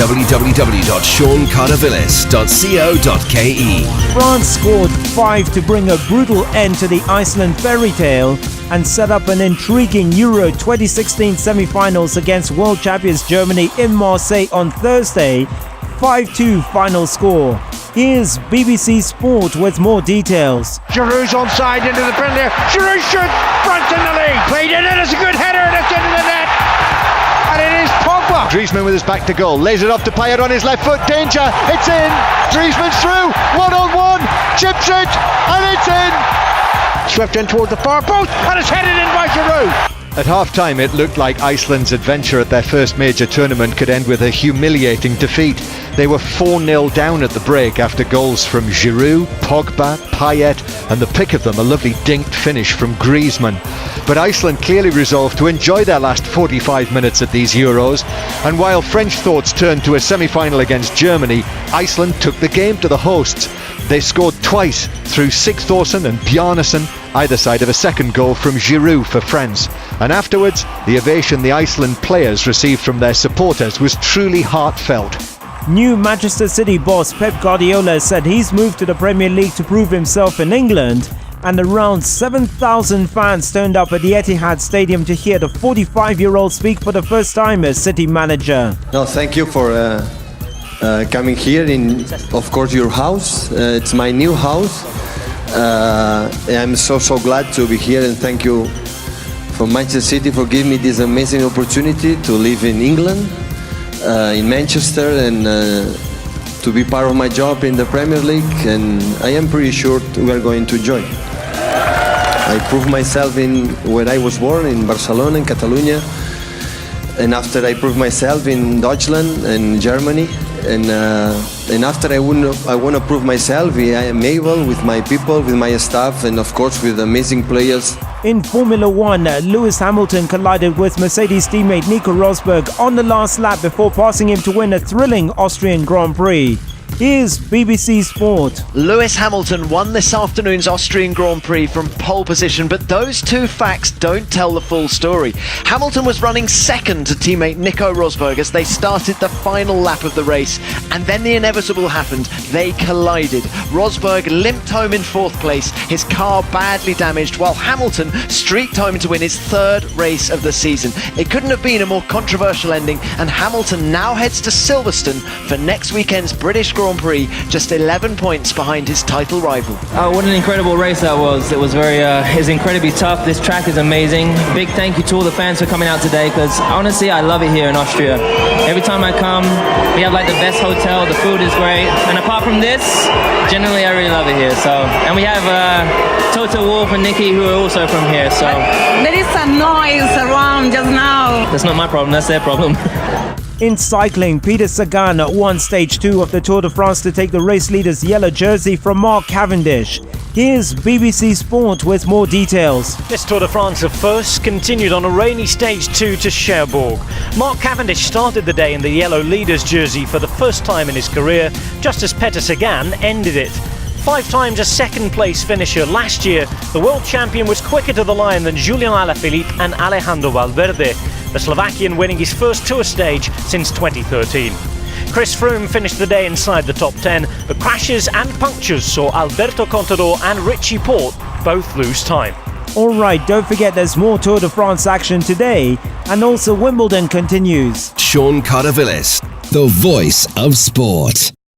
www.seancardavillis.co.ke. France scored 5 to bring a brutal end to the Iceland fairy tale and set up an intriguing Euro 2016 semi-finals against world champions Germany in Marseille on Thursday. 5-2 final score. Here's BBC Sport with more details. Giroud's onside into the friendly. Giroud shoots, front in the lead. Played in it, it's a good header and it's into the net. And it is Pogba. Griezmann with his back to goal, lays it off to Payet on his left foot, danger, it's in. Griezmann's through, 1-on-1, chips it, and it's in. Swept in towards the far post and it's headed in by Giroud. At half-time it looked like Iceland's adventure at their first major tournament could end with a humiliating defeat. They were 4-0 down at the break after goals from Giroud, Pogba, Payet, and the pick of them a lovely dinked finish from Griezmann. But Iceland clearly resolved to enjoy their last 45 minutes at these Euros, and while French thoughts turned to a semi-final against Germany, Iceland took the game to the hosts. They scored twice through Sigthorsson and Bjarnason, either side of a second goal from Giroud for France. And afterwards, the ovation the Iceland players received from their supporters was truly heartfelt. New Manchester City boss Pep Guardiola said he's moved to the Premier League to prove himself in England, and around 7,000 fans turned up at the Etihad Stadium to hear the 45-year-old speak for the first time as City manager. No, thank you for coming here in, of course, your house. It's my new house. I'm so glad to be here, and thank you for Manchester City for giving me this amazing opportunity to live in England, in Manchester, and to be part of my job in the Premier League, and I am pretty sure we are going to enjoy. I proved myself in where I was born, in Barcelona, in Catalonia, and after I proved myself in Deutschland and Germany, and after I want to prove myself, I am able with my people, with my staff, and of course with amazing players. In Formula One, Lewis Hamilton collided with Mercedes teammate Nico Rosberg on the last lap before passing him to win a thrilling Austrian Grand Prix. Here's BBC Sport. Lewis Hamilton won this afternoon's Austrian Grand Prix from pole position, but those two facts don't tell the full story. Hamilton was running second to teammate Nico Rosberg as they started the final lap of the race, and then the inevitable happened. They collided. Rosberg limped home in fourth place, his car badly damaged, while Hamilton streaked home to win his third race of the season. It couldn't have been a more controversial ending, and Hamilton now heads to Silverstone for next weekend's British Grand Prix, just 11 points behind his title rival. What an incredible race that was. It was incredibly tough. This track is amazing. Big thank you to all the fans for coming out today, because honestly I love it here in Austria. Every time I come, we have like the best hotel, the food is great, and apart from this, generally I really love it here. And we have Toto Wolff and Nikki, who are also from here. So there is a noise around just now. That's not my problem, that's their problem. In cycling, Peter Sagan won Stage 2 of the Tour de France to take the race leader's yellow jersey from Mark Cavendish. Here's BBC Sport with more details. This Tour de France of first continued on a rainy Stage 2 to Cherbourg. Mark Cavendish started the day in the yellow leader's jersey for the first time in his career, just as Peter Sagan ended it. 5 times a second place finisher last year, the world champion was quicker to the line than Julian Alaphilippe and Alejandro Valverde, the Slovakian winning his first Tour stage since 2013. Chris Froome finished the day inside the top 10, but crashes and punctures saw Alberto Contador and Richie Porte both lose time. Alright, don't forget there's more Tour de France action today, and also Wimbledon continues. Sean Cardavillis, the voice of sport.